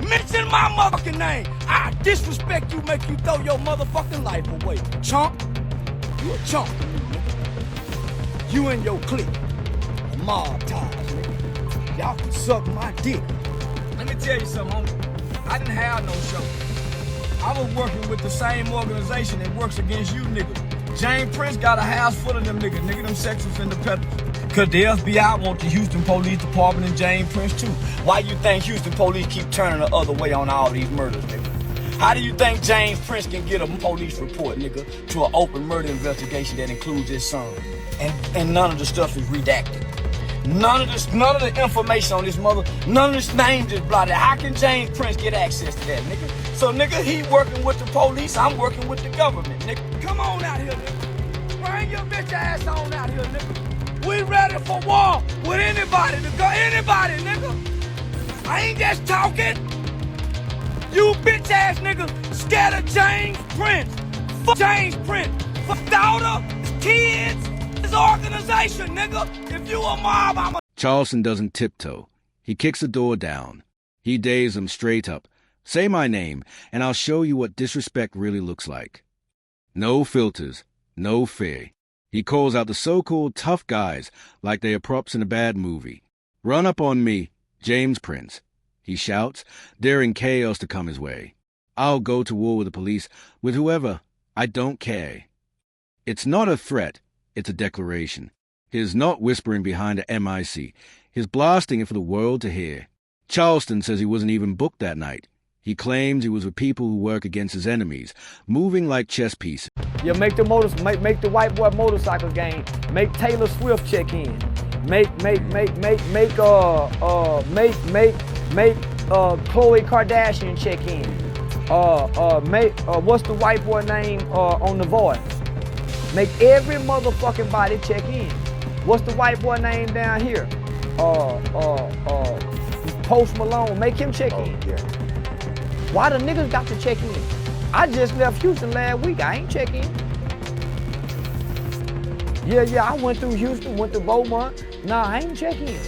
mention my motherfucking name, I disrespect you, make you throw your motherfucking life away. Chump. You a chump. You and your clique. Mob ties, nigga. Y'all can suck my dick. Let me tell you something, homie. I didn't have no show. I was working with the same organization that works against you niggas. James Prince got a house full of them niggas. Nigga, them sex offender peddlers. Cause the FBI want the Houston Police Department and James Prince too. Why you think Houston police keep turning the other way on all these murders, nigga? How do you think James Prince can get a police report, nigga, to an open murder investigation that includes his son? And none of the stuff is redacted. None of the information on this mother, none of this names is blotted. How can James Prince get access to that, nigga? So, nigga, he working with the police, I'm working with the government, nigga. Come on out here, nigga. Bring your bitch ass on out here, nigga. We ready for war with anybody to go, anybody, nigga. I ain't just talking. You bitch ass nigga scared of James Prince. Fuck James Prince. Fuck daughter, his kids, his organization, nigga. If you a mob, I'm a... Charleston doesn't tiptoe. He kicks the door down. He days him straight up. Say my name, and I'll show you what disrespect really looks like. No filters, no fear. He calls out the so-called tough guys like they are props in a bad movie. Run up on me, James Prince. He shouts, daring chaos to come his way. I'll go to war with the police, with whoever. I don't care. It's not a threat, it's a declaration. His not whispering behind a MIC. His blasting it for the world to hear. Charleston says he wasn't even booked that night. He claims he was with people who work against his enemies, moving like chess pieces. Yeah, make the white boy motorcycle game. Make Taylor Swift check in. Make Khloe Kardashian check in. What's the white boy name on The Voice? Make every motherfucking body check in. What's the white boy name down here? Post Malone. Make him check in. Yeah. Why the niggas got to check in? I just left Houston last week. I ain't check in. Yeah, I went through Houston, went to Beaumont. Nah, I ain't check in.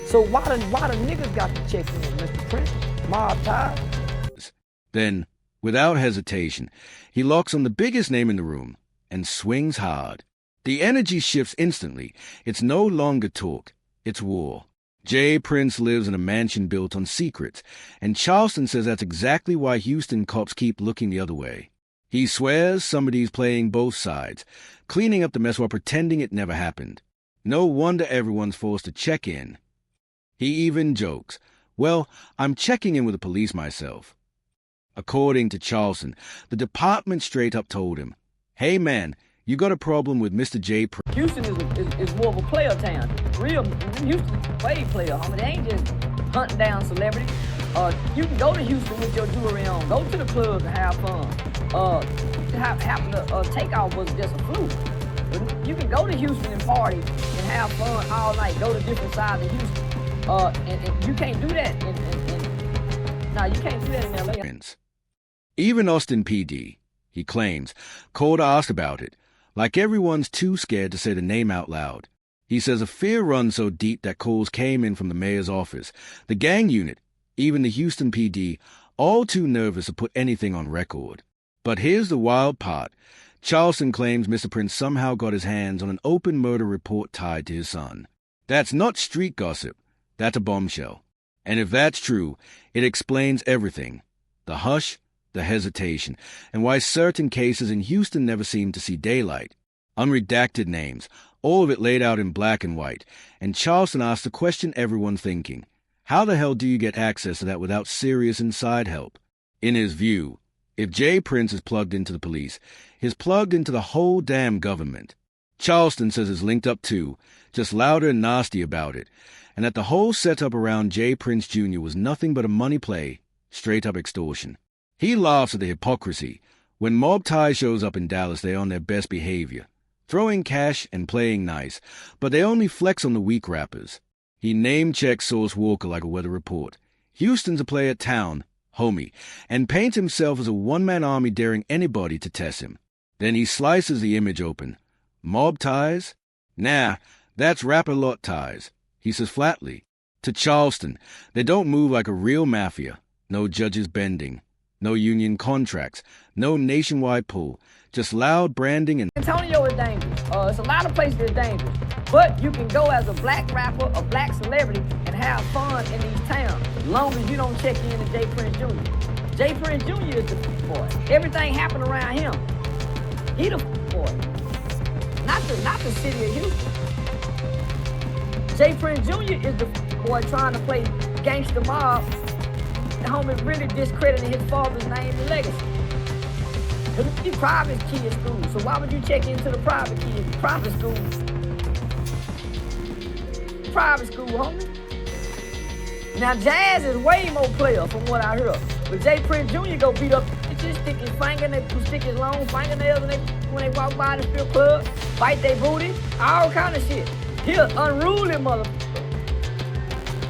So why the niggas got to check in, Mr. Prince? Mob ties? Then, without hesitation, he locks on the biggest name in the room and swings hard. The energy shifts instantly. It's no longer talk, it's war. Jay Prince lives in a mansion built on secrets, and Charleston says that's exactly why Houston cops keep looking the other way. He swears somebody's playing both sides, cleaning up the mess while pretending it never happened. No wonder everyone's forced to check in. He even jokes, well, I'm checking in with the police myself. According to Charleston, the department straight up told him, hey man, you got a problem with Mr. J. Prince. Houston is more of a player town. Real Houston way player. I mean, they ain't just hunting down celebrities. You can go to Houston with your jewelry on. Go to the clubs and have fun. Happen to takeoff was just a fluke. But you can go to Houston and party and have fun all night. Go to different sides of Houston. And you can't do that. No, you can't do that in LA. Even Austin PD, he claims, called asked about it. Like everyone's too scared to say the name out loud. He says a fear runs so deep that calls came in from the mayor's office, the gang unit, even the Houston PD, all too nervous to put anything on record. But here's the wild part. Charleston claims Mr. Prince somehow got his hands on an open murder report tied to his son. That's not street gossip. That's a bombshell. And if that's true, it explains everything. The hush, the hesitation, and why certain cases in Houston never seem to see daylight. Unredacted names, all of it laid out in black and white, and Charleston asked the question everyone's thinking. How the hell do you get access to that without serious inside help? In his view, if Jay Prince is plugged into the police, he's plugged into the whole damn government. Charleston says it's linked up too, just louder and nasty about it, and that the whole setup around Jay Prince Jr. was nothing but a money play, straight-up extortion. He laughs at the hypocrisy. When Mob Tie shows up in Dallas, they're on their best behavior, throwing cash and playing nice, but they only flex on the weak rappers. He name-checks Source Walker like a weather report. Houston's a player town, homie, and paints himself as a one-man army daring anybody to test him. Then he slices the image open. Mob ties? Nah, that's rapper lot ties, he says flatly. To Charleston, they don't move like a real mafia. No judges bending, no union contracts, no nationwide pull, just loud branding and Antonio is dangerous. It's a lot of places that's dangerous. But you can go as a black rapper, a black celebrity, and have fun in these towns, as long as you don't check in to Jay Prince Jr. Jay Prince Jr. is the boy. Everything happened around him. He the boy. Not the city of Houston. Jay Prince Jr. is the boy trying to play gangster mob. The homie really discrediting his father's name and legacy. Because it's private kid school, so why would you check into the private kids? Private school. Private school, homie. Now, Jazz is way more player from what I heard. But Jay Prince Jr. go beat up bitches, stick his fingernails, stick his long fingernails when they walk by the strip club, bite their booty, all kind of shit. He an unruly motherfucker.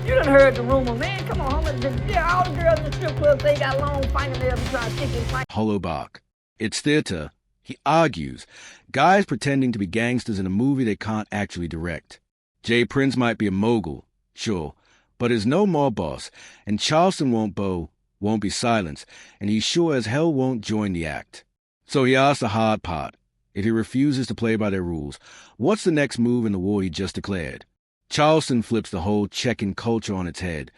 You done heard the rumor, man. Come on, homie. Yeah, all the girls in the strip club, they got long fingernails and try to stick his fingernails. hollow bark. It's theater, he argues. Guys pretending to be gangsters in a movie they can't actually direct. Jay Prince might be a mogul, sure, but is no mob boss, and Charleston won't be silenced, and he sure as hell won't join the act. So he asks the hard part. If he refuses to play by their rules, what's the next move in the war he just declared? Charleston flips the whole check-in culture on its head,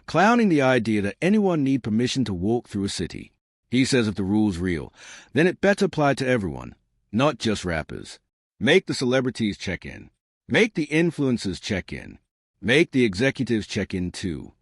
clowning the idea that anyone need permission to walk through a city. He says if the rule's real, then it better apply to everyone, not just rappers. Make the celebrities check in. Make the influencers check in. Make the executives check in too.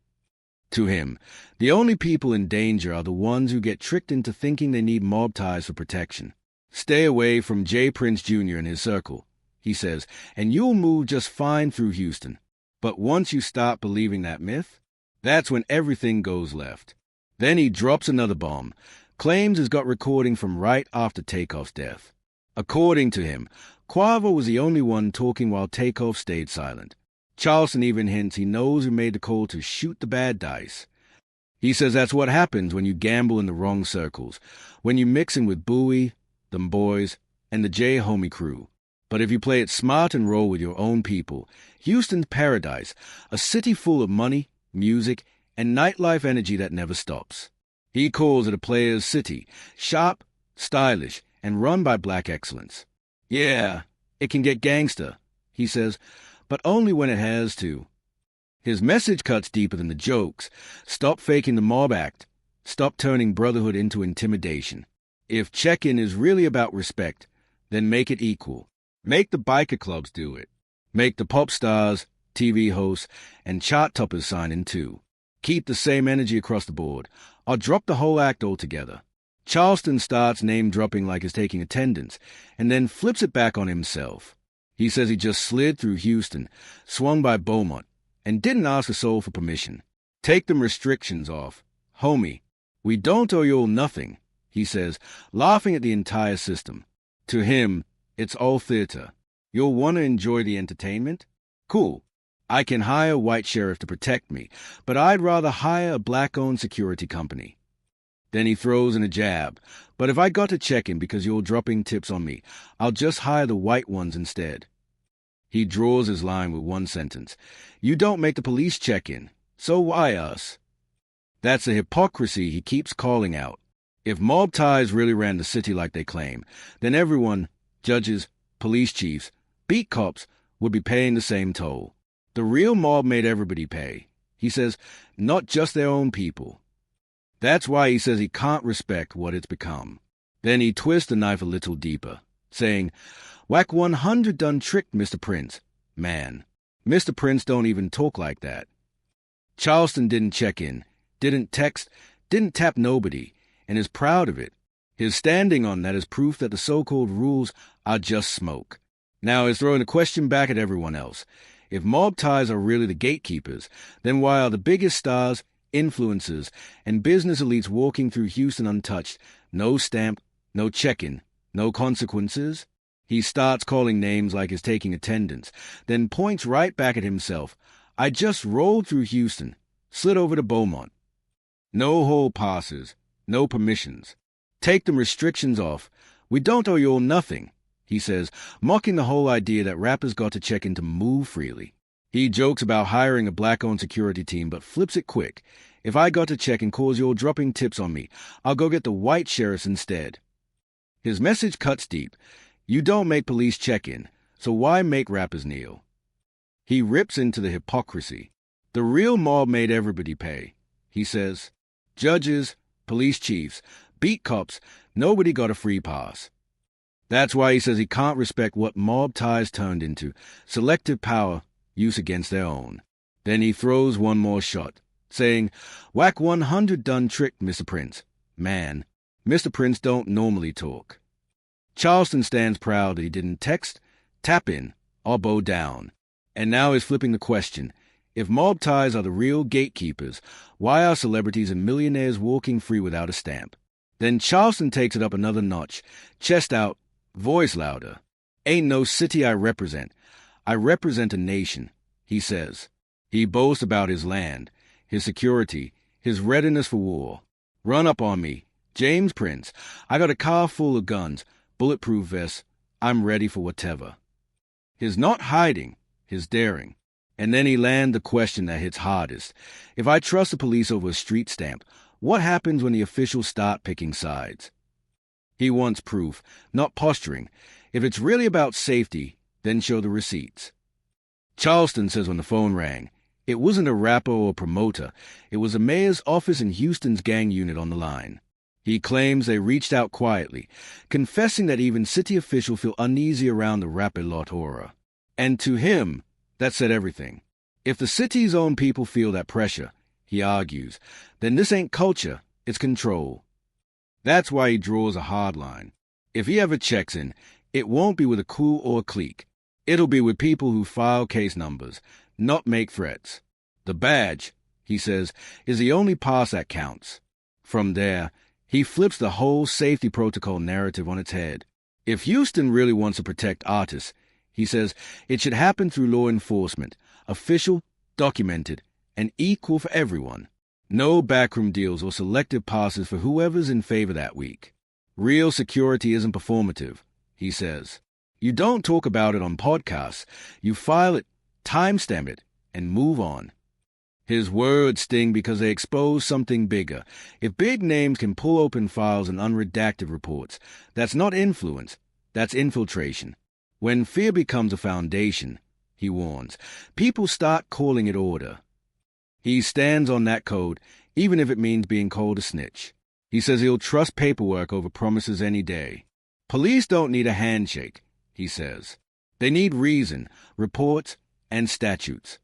To him, the only people in danger are the ones who get tricked into thinking they need mob ties for protection. Stay away from Jay Prince Jr. and his circle, he says, and you'll move just fine through Houston. But once you start believing that myth, that's when everything goes left. Then he drops another bomb, claims he's got recording from right after Takeoff's death. According to him, Quavo was the only one talking while Takeoff stayed silent. Charleston even hints he knows who made the call to shoot the bad dice. He says that's what happens when you gamble in the wrong circles, when you mix in with Bowie, them boys, and the J Homie crew. But if you play it smart and roll with your own people, Houston's paradise, a city full of money, music, and nightlife energy that never stops. He calls it a player's city, sharp, stylish, and run by black excellence. Yeah, it can get gangster, he says, but only when it has to. His message cuts deeper than the jokes. Stop faking the mob act. Stop turning brotherhood into intimidation. If check-in is really about respect, then make it equal. Make the biker clubs do it. Make the pop stars, TV hosts, and chart toppers sign in too. Keep the same energy across the board, or drop the whole act altogether. Charleston starts name-dropping like he's taking attendance, and then flips it back on himself. He says he just slid through Houston, swung by Beaumont, and didn't ask a soul for permission. Take them restrictions off. Homie, we don't owe you all nothing, he says, laughing at the entire system. To him, it's all theater. You'll want to enjoy the entertainment? Cool. I can hire a white sheriff to protect me, but I'd rather hire a black-owned security company. Then he throws in a jab. But if I got to check in because you're dropping tips on me, I'll just hire the white ones instead. He draws his line with one sentence. You don't make the police check in, so why us? That's the hypocrisy he keeps calling out. If mob ties really ran the city like they claim, then everyone, judges, police chiefs, beat cops, would be paying the same toll. The real mob made everybody pay. He says, not just their own people. That's why he says he can't respect what it's become. Then he twists the knife a little deeper, saying, Whack 100 done tricked Mr. Prince. Man, Mr. Prince don't even talk like that. Charleston didn't check in, didn't text, didn't tap nobody, and is proud of it. His standing on that is proof that the so-called rules are just smoke. Now he's throwing a question back at everyone else. If mob ties are really the gatekeepers, then why are the biggest stars, influencers, and business elites walking through Houston untouched? No stamp, no check-in, no consequences? He starts calling names like he's taking attendance, then points right back at himself. I just rolled through Houston, slid over to Beaumont. No hall passes, no permissions. Take them restrictions off. We don't owe you all nothing, he says, mocking the whole idea that rappers got to check in to move freely. He jokes about hiring a black-owned security team, but flips it quick. If I got to check and cause you're dropping tips on me, I'll go get the white sheriffs instead. His message cuts deep. You don't make police check in, so why make rappers kneel? He rips into the hypocrisy. The real mob made everybody pay. He says, judges, police chiefs, beat cops, nobody got a free pass. That's why he says he can't respect what mob ties turned into, selective power, use against their own. Then he throws one more shot, saying, whack 100 done trick, Mr. Prince. Man, Mr. Prince don't normally talk. Charleston stands proud that he didn't text, tap in, or bow down. And now he's flipping the question. If mob ties are the real gatekeepers, why are celebrities and millionaires walking free without a stamp? Then Charleston takes it up another notch, chest out, voice louder. Ain't no city I represent. I represent a nation, he says. He boasts about his land, his security, his readiness for war. Run up on me, James Prince. I got a car full of guns, bulletproof vests. I'm ready for whatever. His not hiding, his daring. And then he lands the question that hits hardest. If I trust the police over a street stamp, what happens when the officials start picking sides? He wants proof, not posturing. If it's really about safety, then show the receipts. Charleston says when the phone rang, it wasn't a rapper or a promoter. It was the mayor's office and Houston's gang unit on the line. He claims they reached out quietly, confessing that even city officials feel uneasy around the rapper lot aura. And to him, that said everything. If the city's own people feel that pressure, he argues, then this ain't culture, it's control. That's why he draws a hard line. If he ever checks in, it won't be with a crew or a clique. It'll be with people who file case numbers, not make threats. The badge, he says, is the only pass that counts. From there, he flips the whole safety protocol narrative on its head. If Houston really wants to protect artists, he says it should happen through law enforcement, official, documented, and equal for everyone. No backroom deals or selective passes for whoever's in favor that week. Real security isn't performative, he says. You don't talk about it on podcasts. You file it, timestamp it, and move on. His words sting because they expose something bigger. If big names can pull open files and unredacted reports, that's not influence, that's infiltration. When fear becomes a foundation, he warns, people start calling it order. He stands on that code, even if it means being called a snitch. He says he'll trust paperwork over promises any day. Police don't need a handshake, he says. They need reason, reports, and statutes.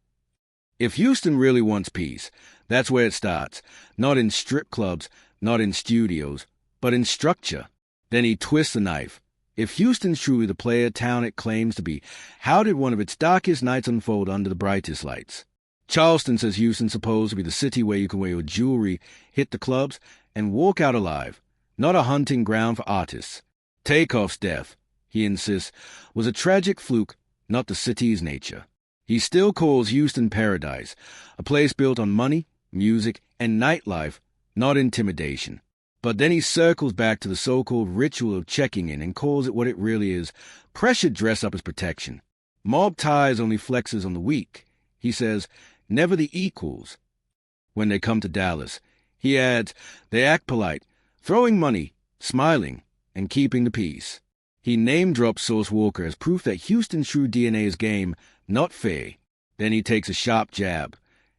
If Houston really wants peace, that's where it starts. Not in strip clubs, not in studios, but in structure. Then he twists the knife. If Houston's truly the player town it claims to be, how did one of its darkest nights unfold under the brightest lights? Charleston says Houston's supposed to be the city where you can wear your jewelry, hit the clubs, and walk out alive, not a hunting ground for artists. Takeoff's death, he insists, was a tragic fluke, not the city's nature. He still calls Houston paradise, a place built on money, music, and nightlife, not intimidation. But then he circles back to the so-called ritual of checking in and calls it what it really is, pressure dressed up as protection. Mob ties only flexes on the weak, he says, never the equals. When they come to Dallas, he adds, they act polite, throwing money, smiling, and keeping the peace. He name-drops Sauce Walker as proof that Houston's true DNA is game, not fair. Then he takes a sharp jab.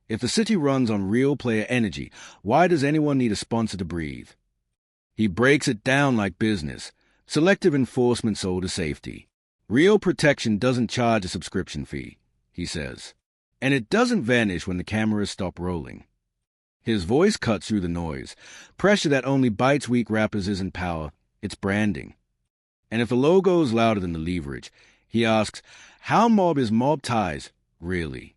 If the city runs on real player energy, why does anyone need a sponsor to breathe? He breaks it down like business. Selective enforcement sold as safety. Real protection doesn't charge a subscription fee, he says. And it doesn't vanish when the cameras stop rolling. His voice cuts through the noise. Pressure that only bites weak rappers isn't power, it's branding. And if the logo is louder than the leverage, he asks, how mob is mob ties, really?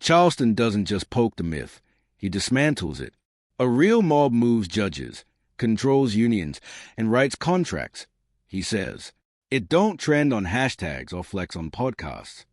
Charleston doesn't just poke the myth, he dismantles it. A real mob moves judges, controls unions, and writes contracts, he says. It don't trend on hashtags or flex on podcasts.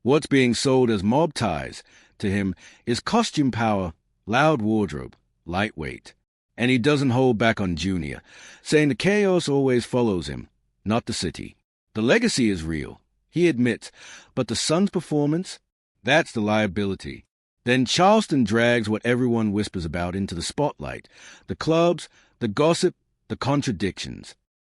What's being sold as mob ties, to him, is costume power, loud wardrobe, lightweight. And he doesn't hold back on Junior, saying the chaos always follows him, not the city. The legacy is real, he admits, but the son's performance, That's the liability. Then Charleston drags what everyone whispers about into the spotlight. The clubs, the gossip, the contradictions.